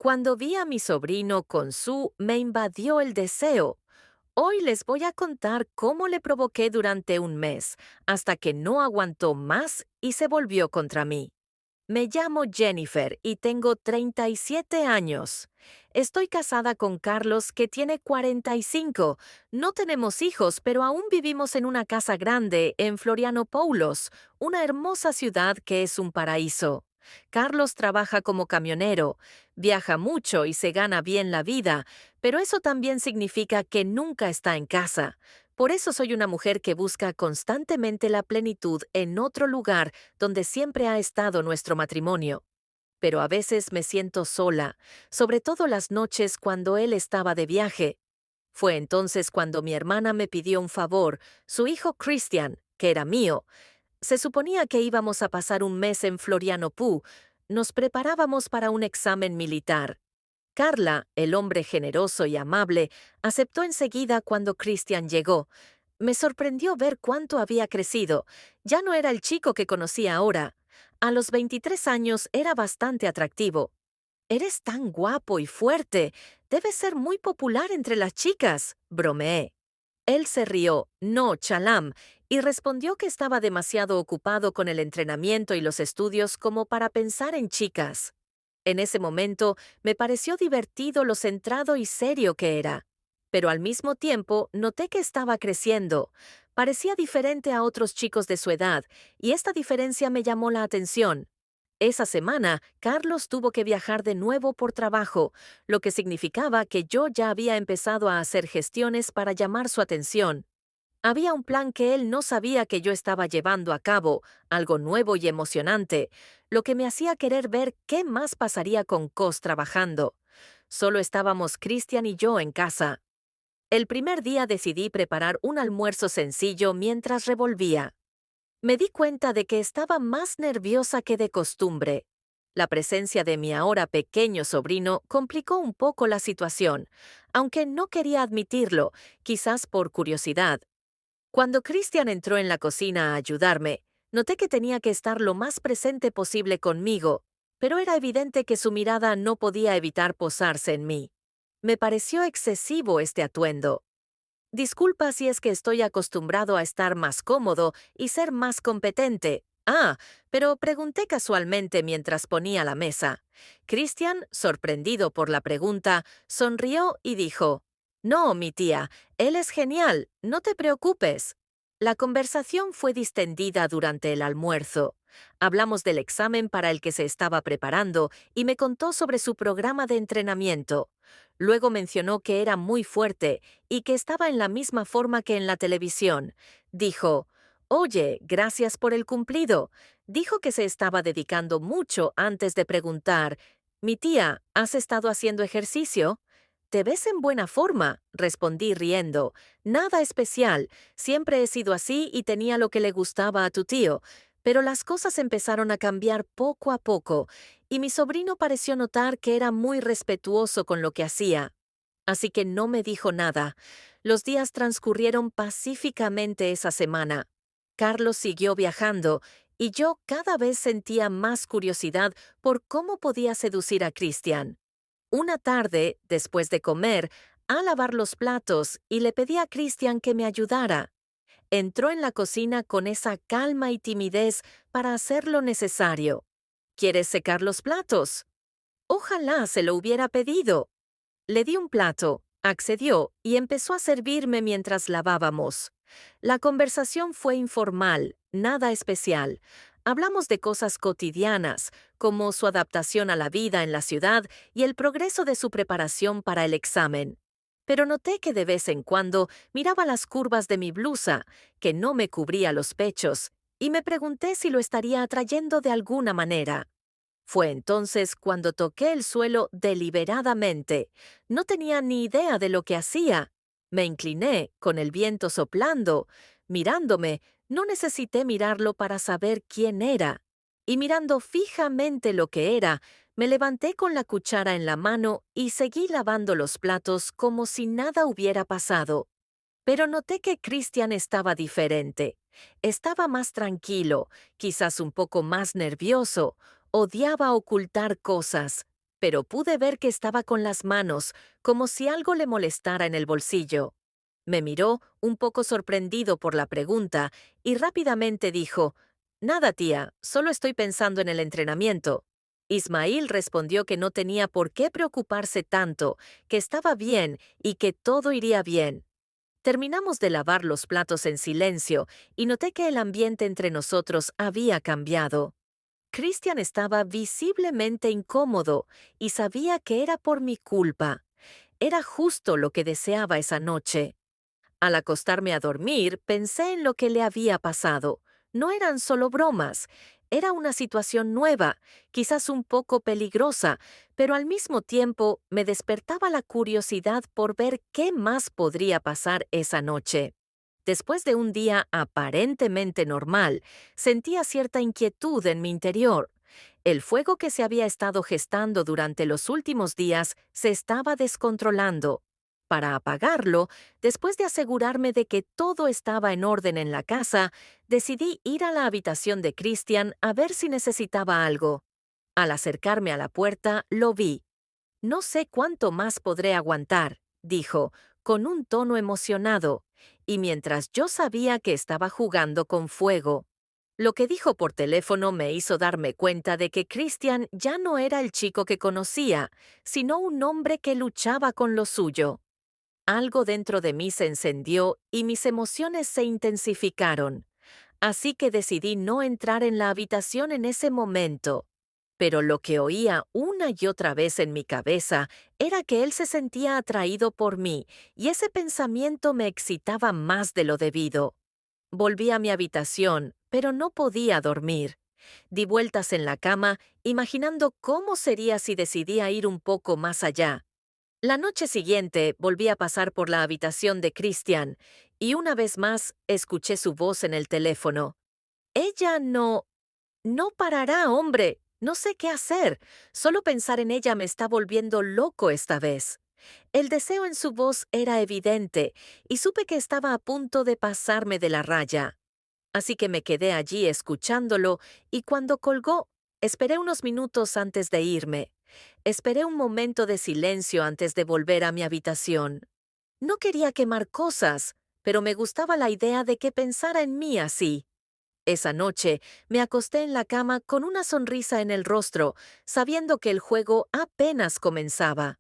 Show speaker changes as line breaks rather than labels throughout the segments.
Cuando vi a mi sobrino con Su, me invadió el deseo. Hoy les voy a contar cómo le provoqué durante un mes, hasta que no aguantó más y se volvió contra mí. Me llamo Jennifer y tengo 37 años. Estoy casada con Carlos, que tiene 45. No tenemos hijos, pero aún vivimos en una casa grande en Florianópolis, una hermosa ciudad que es un paraíso. Carlos trabaja como camionero, viaja mucho y se gana bien la vida, pero eso también significa que nunca está en casa. Por eso soy una mujer que busca constantemente la plenitud en otro lugar donde siempre ha estado nuestro matrimonio. Pero a veces me siento sola, sobre todo las noches cuando él estaba de viaje. Fue entonces cuando mi hermana me pidió un favor. Su hijo Christian, que era mío, se suponía que íbamos a pasar un mes en Florianópolis. Nos preparábamos para un examen militar. Carla, el hombre generoso y amable, aceptó enseguida cuando Christian llegó. Me sorprendió ver cuánto había crecido. Ya no era el chico que conocía ahora. A los 23 años era bastante atractivo. «Eres tan guapo y fuerte. Debes ser muy popular entre las chicas», bromeé. Él se rió, no, chalam, y respondió que estaba demasiado ocupado con el entrenamiento y los estudios como para pensar en chicas. En ese momento me pareció divertido lo centrado y serio que era. Pero al mismo tiempo noté que estaba creciendo. Parecía diferente a otros chicos de su edad, y esta diferencia me llamó la atención. Esa semana, Carlos tuvo que viajar de nuevo por trabajo, lo que significaba que yo ya había empezado a hacer gestiones para llamar su atención. Había un plan que él no sabía que yo estaba llevando a cabo, algo nuevo y emocionante, lo que me hacía querer ver qué más pasaría con Cos trabajando. Solo estábamos Christian y yo en casa. El primer día decidí preparar un almuerzo sencillo mientras revolvía. Me di cuenta de que estaba más nerviosa que de costumbre. La presencia de mi ahora pequeño sobrino complicó un poco la situación, aunque no quería admitirlo, quizás por curiosidad. Cuando Christian entró en la cocina a ayudarme, noté que tenía que estar lo más presente posible conmigo, pero era evidente que su mirada no podía evitar posarse en mí. Me pareció excesivo este atuendo. Disculpa si es que estoy acostumbrado a estar más cómodo y ser más competente. Pero pregunté casualmente mientras ponía la mesa. Christian, sorprendido por la pregunta, sonrió y dijo: «No, mi tía, él es genial, no te preocupes». La conversación fue distendida durante el almuerzo. Hablamos del examen para el que se estaba preparando y me contó sobre su programa de entrenamiento. Luego mencionó que era muy fuerte y que estaba en la misma forma que en la televisión. Dijo: «Oye, gracias por el cumplido». Dijo que se estaba dedicando mucho antes de preguntar: «Mi tía, ¿has estado haciendo ejercicio?» «Te ves en buena forma», respondí riendo. «Nada especial, siempre he sido así y tenía lo que le gustaba a tu tío». Pero las cosas empezaron a cambiar poco a poco, y mi sobrino pareció notar que era muy respetuoso con lo que hacía. Así que no me dijo nada. Los días transcurrieron pacíficamente esa semana. Carlos siguió viajando, y yo cada vez sentía más curiosidad por cómo podía seducir a Christian. Una tarde, después de comer, a lavar los platos y le pedí a Christian que me ayudara. Entró en la cocina con esa calma y timidez para hacer lo necesario. «¿Quieres secar los platos?» Ojalá se lo hubiera pedido. Le di un plato, accedió y empezó a servirme mientras lavábamos. La conversación fue informal, nada especial. Hablamos de cosas cotidianas, como su adaptación a la vida en la ciudad y el progreso de su preparación para el examen. Pero noté que de vez en cuando miraba las curvas de mi blusa, que no me cubría los pechos, y me pregunté si lo estaría atrayendo de alguna manera. Fue entonces cuando toqué el suelo deliberadamente. No tenía ni idea de lo que hacía. Me incliné, con el viento soplando. Mirándome, no necesité mirarlo para saber quién era. Y mirando fijamente lo que era, me levanté con la cuchara en la mano y seguí lavando los platos como si nada hubiera pasado. Pero noté que Christian estaba diferente. Estaba más tranquilo, quizás un poco más nervioso. Odiaba ocultar cosas. pero pude ver que estaba con las manos, como si algo le molestara en el bolsillo. Me miró, un poco sorprendido por la pregunta, y rápidamente dijo, «Nada, tía, solo estoy pensando en el entrenamiento». Ismail respondió que no tenía por qué preocuparse tanto, que estaba bien y que todo iría bien. Terminamos de lavar los platos en silencio y noté que el ambiente entre nosotros había cambiado. Christian estaba visiblemente incómodo y sabía que era por mi culpa. Era justo lo que deseaba esa noche. Al acostarme a dormir, pensé en lo que le había pasado. No eran solo bromas, era una situación nueva, quizás un poco peligrosa, pero al mismo tiempo me despertaba la curiosidad por ver qué más podría pasar esa noche. Después de un día aparentemente normal, sentía cierta inquietud en mi interior. El fuego que se había estado gestando durante los últimos días se estaba descontrolando. Para apagarlo, después de asegurarme de que todo estaba en orden en la casa, decidí ir a la habitación de Christian a ver si necesitaba algo. Al acercarme a la puerta, lo vi. «No sé cuánto más podré aguantar», dijo, con un tono emocionado, y mientras yo sabía que estaba jugando con fuego. Lo que dijo por teléfono me hizo darme cuenta de que Christian ya no era el chico que conocía, sino un hombre que luchaba con lo suyo. Algo dentro de mí se encendió y mis emociones se intensificaron. Así que decidí no entrar en la habitación en ese momento. Pero lo que oía una y otra vez en mi cabeza era que él se sentía atraído por mí, y ese pensamiento me excitaba más de lo debido. Volví a mi habitación, pero no podía dormir. Di vueltas en la cama, imaginando cómo sería si decidía ir un poco más allá. La noche siguiente volví a pasar por la habitación de Christian, y una vez más escuché su voz en el teléfono. «Ella no parará, hombre. No sé qué hacer. Solo pensar en ella me está volviendo loco esta vez». El deseo en su voz era evidente, y supe que estaba a punto de pasarme de la raya. Así que me quedé allí escuchándolo, y cuando colgó, esperé unos minutos antes de irme. Esperé un momento de silencio antes de volver a mi habitación. No quería quemar cosas, pero me gustaba la idea de que pensara en mí así. Esa noche me acosté en la cama con una sonrisa en el rostro, sabiendo que el juego apenas comenzaba.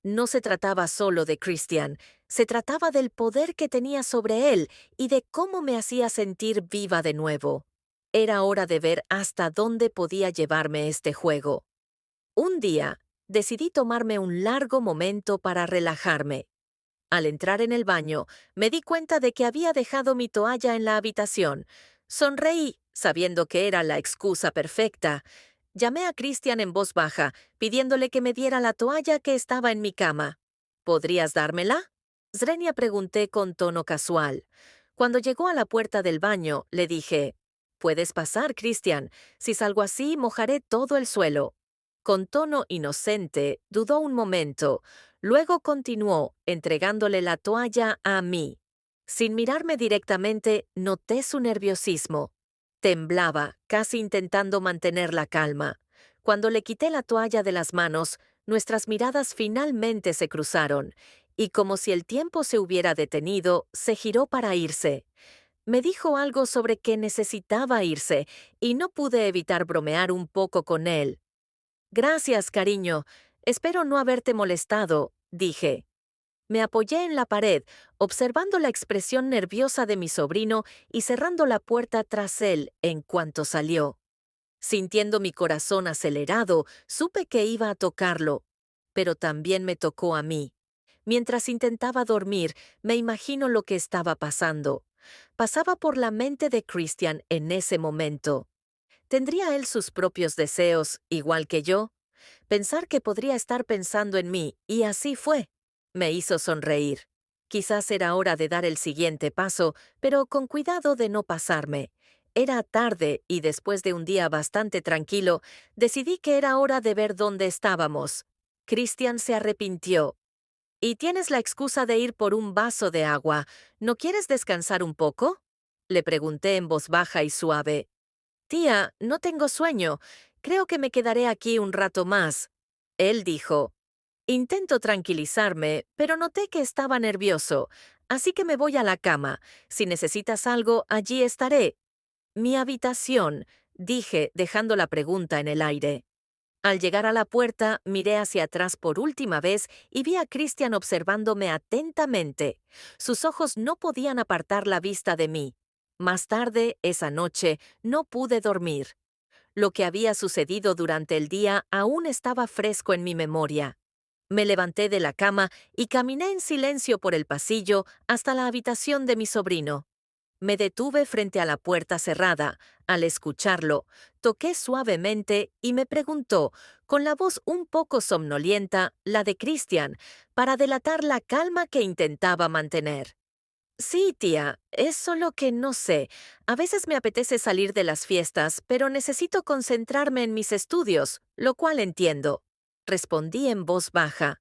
No se trataba solo de Christian, se trataba del poder que tenía sobre él y de cómo me hacía sentir viva de nuevo. Era hora de ver hasta dónde podía llevarme este juego. Un día, decidí tomarme un largo momento para relajarme. Al entrar en el baño, me di cuenta de que había dejado mi toalla en la habitación. Sonreí, sabiendo que era la excusa perfecta. Llamé a Christian en voz baja, pidiéndole que me diera la toalla que estaba en mi cama. «¿Podrías dármela?», Zrenia pregunté con tono casual. Cuando llegó a la puerta del baño, le dije, «Puedes pasar, Christian. Si salgo así, mojaré todo el suelo». Con tono inocente, dudó un momento. Luego continuó, entregándole la toalla a mí. Sin mirarme directamente, noté su nerviosismo. Temblaba, casi intentando mantener la calma. Cuando le quité la toalla de las manos, nuestras miradas finalmente se cruzaron, y como si el tiempo se hubiera detenido, se giró para irse. Me dijo algo sobre que necesitaba irse, y no pude evitar bromear un poco con él. «Gracias, cariño. Espero no haberte molestado», dije. Me apoyé en la pared, observando la expresión nerviosa de mi sobrino y cerrando la puerta tras él en cuanto salió. Sintiendo mi corazón acelerado, supe que iba a tocarlo, pero también me tocó a mí. Mientras intentaba dormir, me imagino lo que estaba pasando. Pasaba por la mente de Christian en ese momento. ¿Tendría él sus propios deseos, igual que yo? Pensar que podría estar pensando en mí, y así fue. Me hizo sonreír. Quizás era hora de dar el siguiente paso, pero con cuidado de no pasarme. Era tarde y después de un día bastante tranquilo, decidí que era hora de ver dónde estábamos. Christian se arrepintió. «Y tienes la excusa de ir por un vaso de agua. ¿No quieres descansar un poco?», le pregunté en voz baja y suave. «Tía, no tengo sueño. Creo que me quedaré aquí un rato más». Él dijo, intento tranquilizarme, pero noté que estaba nervioso, así que me voy a la cama. Si necesitas algo, allí estaré. Mi habitación, dije, dejando la pregunta en el aire. Al llegar a la puerta, miré hacia atrás por última vez y vi a Christian observándome atentamente. Sus ojos no podían apartar la vista de mí. Más tarde, esa noche, no pude dormir. Lo que había sucedido durante el día aún estaba fresco en mi memoria. Me levanté de la cama y caminé en silencio por el pasillo hasta la habitación de mi sobrino. Me detuve frente a la puerta cerrada. Al escucharlo, toqué suavemente y me preguntó, con la voz un poco somnolienta, la de Christian, para delatar la calma que intentaba mantener. Sí, tía, es solo que no sé. A veces me apetece salir de las fiestas, pero necesito concentrarme en mis estudios, lo cual entiendo. Respondí en voz baja.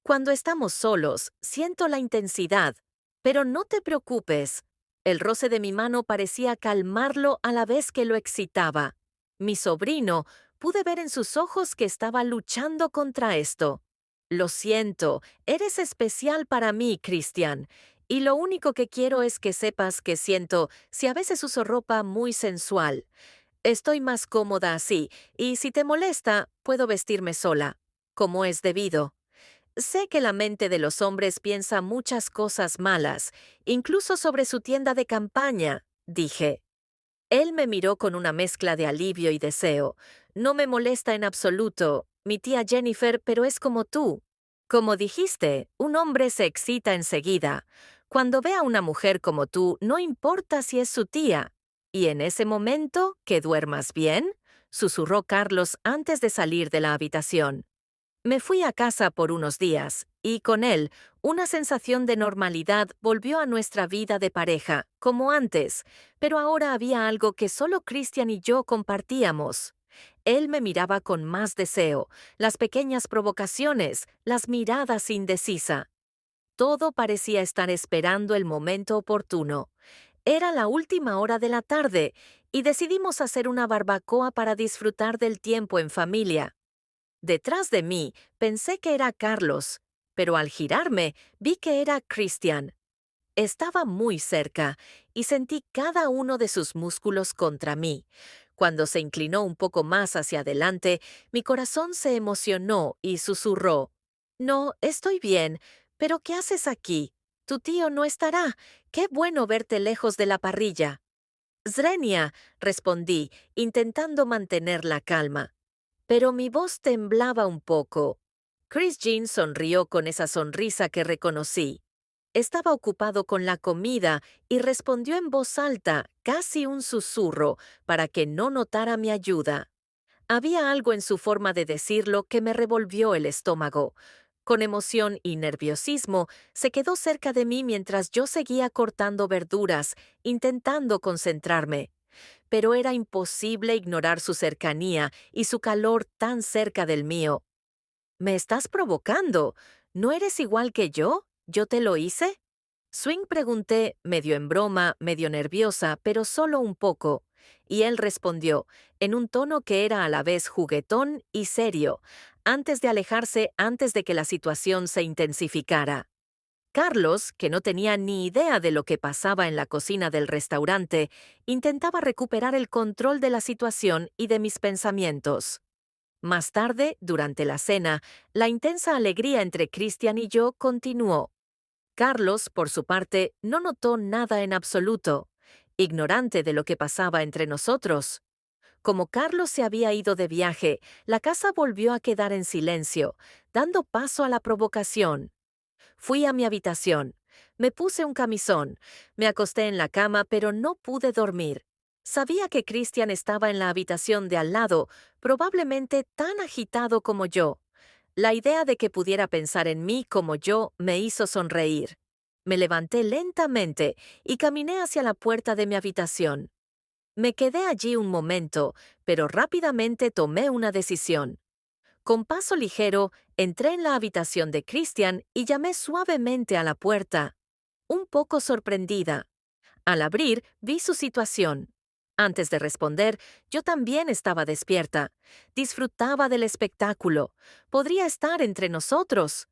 Cuando estamos solos, siento la intensidad, pero no te preocupes. El roce de mi mano parecía calmarlo a la vez que lo excitaba. Mi sobrino, pude ver en sus ojos que estaba luchando contra esto. Lo siento, eres especial para mí, Christian, y lo único que quiero es que sepas que siento si a veces uso ropa muy sensual. Estoy más cómoda así, y si te molesta, puedo vestirme sola, como es debido. Sé que la mente de los hombres piensa muchas cosas malas, incluso sobre su tienda de campaña, dije. Él me miró con una mezcla de alivio y deseo. No me molesta en absoluto, mi tía Jennifer, pero es como tú. Como dijiste, un hombre se excita enseguida. Cuando ve a una mujer como tú, no importa si es su tía. Y en ese momento, ¿que duermas bien? Susurró Carlos antes de salir de la habitación. Me fui a casa por unos días, y con él, una sensación de normalidad volvió a nuestra vida de pareja, como antes, pero ahora había algo que solo Christian y yo compartíamos. Él me miraba con más deseo, las pequeñas provocaciones, las miradas indecisa. Todo parecía estar esperando el momento oportuno. Era la última hora de la tarde, y decidimos hacer una barbacoa para disfrutar del tiempo en familia. Detrás de mí pensé que era Carlos, pero al girarme vi que era Christian. Estaba muy cerca y sentí cada uno de sus músculos contra mí. Cuando se inclinó un poco más hacia adelante, mi corazón se emocionó y susurró. No, estoy bien, pero ¿qué haces aquí? Tu tío no estará. Qué bueno verte lejos de la parrilla. Zrenia, respondí, intentando mantener la calma. Pero mi voz temblaba un poco. Chris Jean sonrió con esa sonrisa que reconocí. Estaba ocupado con la comida y respondió en voz alta, casi un susurro, para que no notara mi ayuda. Había algo en su forma de decirlo que me revolvió el estómago. Con emoción y nerviosismo, se quedó cerca de mí mientras yo seguía cortando verduras, intentando concentrarme. Pero era imposible ignorar su cercanía y su calor tan cerca del mío. ¿Me estás provocando? ¿No eres igual que yo? ¿Yo te lo hice? Swing pregunté, medio en broma, medio nerviosa, pero solo un poco. Y él respondió, en un tono que era a la vez juguetón y serio, antes de alejarse antes de que la situación se intensificara. Carlos, que no tenía ni idea de lo que pasaba en la cocina del restaurante, intentaba recuperar el control de la situación y de mis pensamientos. Más tarde, durante la cena, la intensa alegría entre Christian y yo continuó. Carlos, por su parte, no notó nada en absoluto, ignorante de lo que pasaba entre nosotros. Como Carlos se había ido de viaje, la casa volvió a quedar en silencio, dando paso a la provocación. Fui a mi habitación. Me puse un camisón. Me acosté en la cama, pero no pude dormir. Sabía que Christian estaba en la habitación de al lado, probablemente tan agitado como yo. La idea de que pudiera pensar en mí como yo me hizo sonreír. Me levanté lentamente y caminé hacia la puerta de mi habitación. Me quedé allí un momento, pero rápidamente tomé una decisión. Con paso ligero, entré en la habitación de Christian y llamé suavemente a la puerta. Un poco sorprendida. Al abrir, vi su situación. Antes de responder, yo también estaba despierta. Disfrutaba del espectáculo. Podría estar entre nosotros.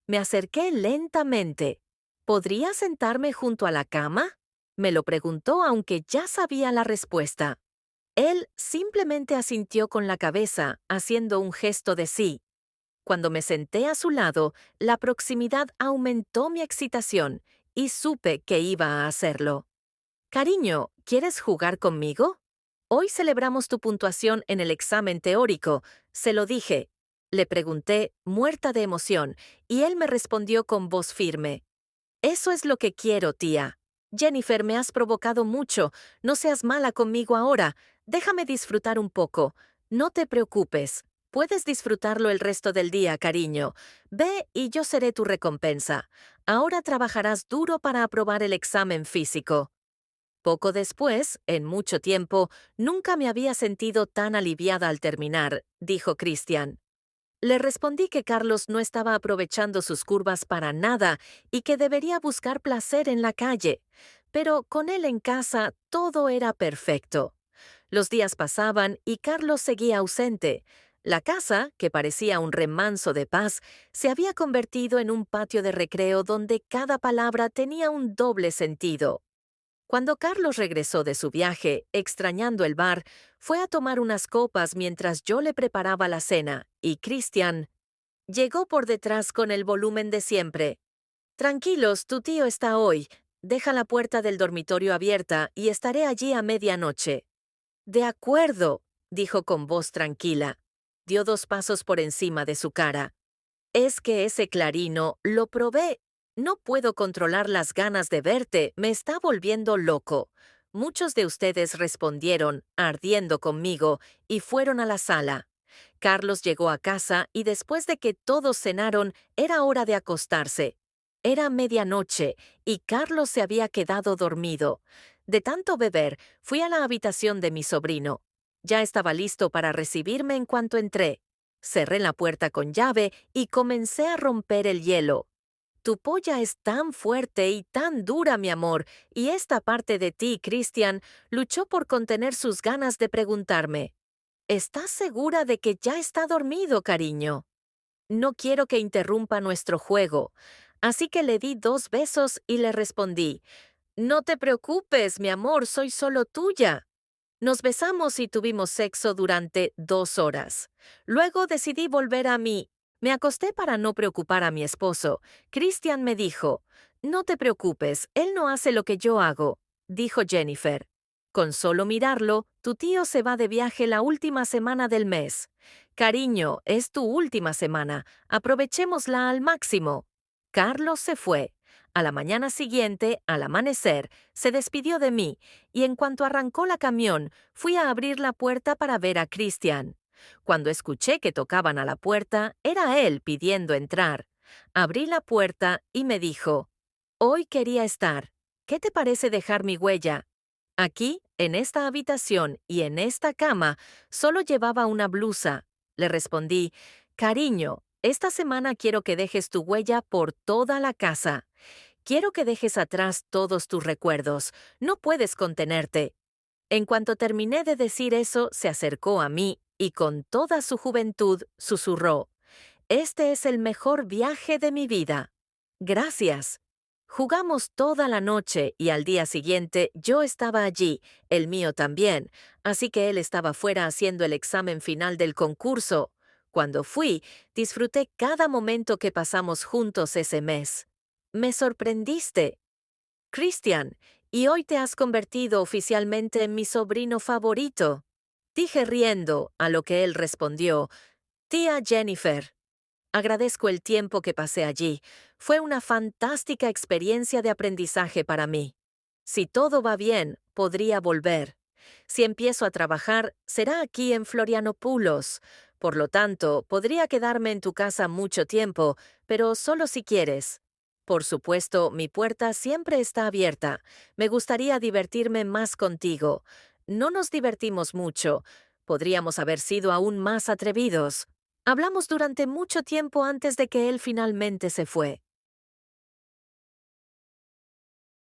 Me acerqué lentamente. ¿Podría sentarme junto a la cama? Me lo preguntó aunque ya sabía la respuesta. Él simplemente asintió con la cabeza, haciendo un gesto de sí. Cuando me senté a su lado, la proximidad aumentó mi excitación y supe que iba a hacerlo. Cariño, ¿quieres jugar conmigo? Hoy celebramos tu puntuación en el examen teórico, se lo dije. Le pregunté, muerta de emoción, y él me respondió con voz firme. Eso es lo que quiero, tía. Jennifer, me has provocado mucho. No seas mala conmigo ahora. Déjame disfrutar un poco. No te preocupes. Puedes disfrutarlo el resto del día, cariño. Ve y yo seré tu recompensa. Ahora trabajarás duro para aprobar el examen físico. Poco después, en mucho tiempo, nunca me había sentido tan aliviada al terminar, dijo Christian. Le respondí que Carlos no estaba aprovechando sus curvas para nada y que debería buscar placer en la calle. Pero con él en casa todo era perfecto. Los días pasaban y Carlos seguía ausente. La casa, que parecía un remanso de paz, se había convertido en un patio de recreo donde cada palabra tenía un doble sentido. Cuando Carlos regresó de su viaje, extrañando el bar, fue a tomar unas copas mientras yo le preparaba la cena, y Christian llegó por detrás con el volumen de siempre. Tranquilos, tu tío está hoy. Deja la puerta del dormitorio abierta y estaré allí a medianoche. De acuerdo, dijo con voz tranquila. Dio 2 pasos por encima de su cara. Es que ese clarino lo probé. No puedo controlar las ganas de verte, me está volviendo loco. Muchos de ustedes respondieron, ardiendo conmigo, y fueron a la sala. Carlos llegó a casa y después de que todos cenaron, era hora de acostarse. Era medianoche y Carlos se había quedado dormido. De tanto beber, fui a la habitación de mi sobrino. Ya estaba listo para recibirme en cuanto entré. Cerré la puerta con llave y comencé a romper el hielo. Tu polla es tan fuerte y tan dura, mi amor, y esta parte de ti, Christian, luchó por contener sus ganas de preguntarme. ¿Estás segura de que ya está dormido, cariño? No quiero que interrumpa nuestro juego. Así que le di 2 besos y le respondí, no te preocupes, mi amor, soy solo tuya. Nos besamos y tuvimos sexo durante 2 horas. Luego decidí volver a mí. Me acosté para no preocupar a mi esposo. Christian me dijo, no te preocupes, él no hace lo que yo hago, dijo Jennifer. Con solo mirarlo, tu tío se va de viaje la última semana del mes. Cariño, es tu última semana. Aprovechémosla al máximo. Carlos se fue. A la mañana siguiente, al amanecer, se despidió de mí, y en cuanto arrancó la camión, fui a abrir la puerta para ver a Christian. Cuando escuché que tocaban a la puerta, era él pidiendo entrar. Abrí la puerta y me dijo, hoy quería estar. ¿Qué te parece dejar mi huella? Aquí, en esta habitación y en esta cama, solo llevaba una blusa. Le respondí, cariño, esta semana quiero que dejes tu huella por toda la casa. Quiero que dejes atrás todos tus recuerdos. No puedes contenerte. En cuanto terminé de decir eso, se acercó a mí y con toda su juventud susurró, este es el mejor viaje de mi vida. Gracias. Jugamos toda la noche y al día siguiente yo estaba allí, el mío también, así que él estaba fuera haciendo el examen final del concurso. Cuando fui, disfruté cada momento que pasamos juntos ese mes. Me sorprendiste, Christian, y hoy te has convertido oficialmente en mi sobrino favorito. Dije riendo, a lo que él respondió, tía Jennifer. Agradezco el tiempo que pasé allí. Fue una fantástica experiencia de aprendizaje para mí. Si todo va bien, podría volver. Si empiezo a trabajar, será aquí en Florianópolis. Por lo tanto, podría quedarme en tu casa mucho tiempo, pero solo si quieres. Por supuesto, mi puerta siempre está abierta. Me gustaría divertirme más contigo. No nos divertimos mucho. Podríamos haber sido aún más atrevidos. Hablamos durante mucho tiempo antes de que él finalmente se fue.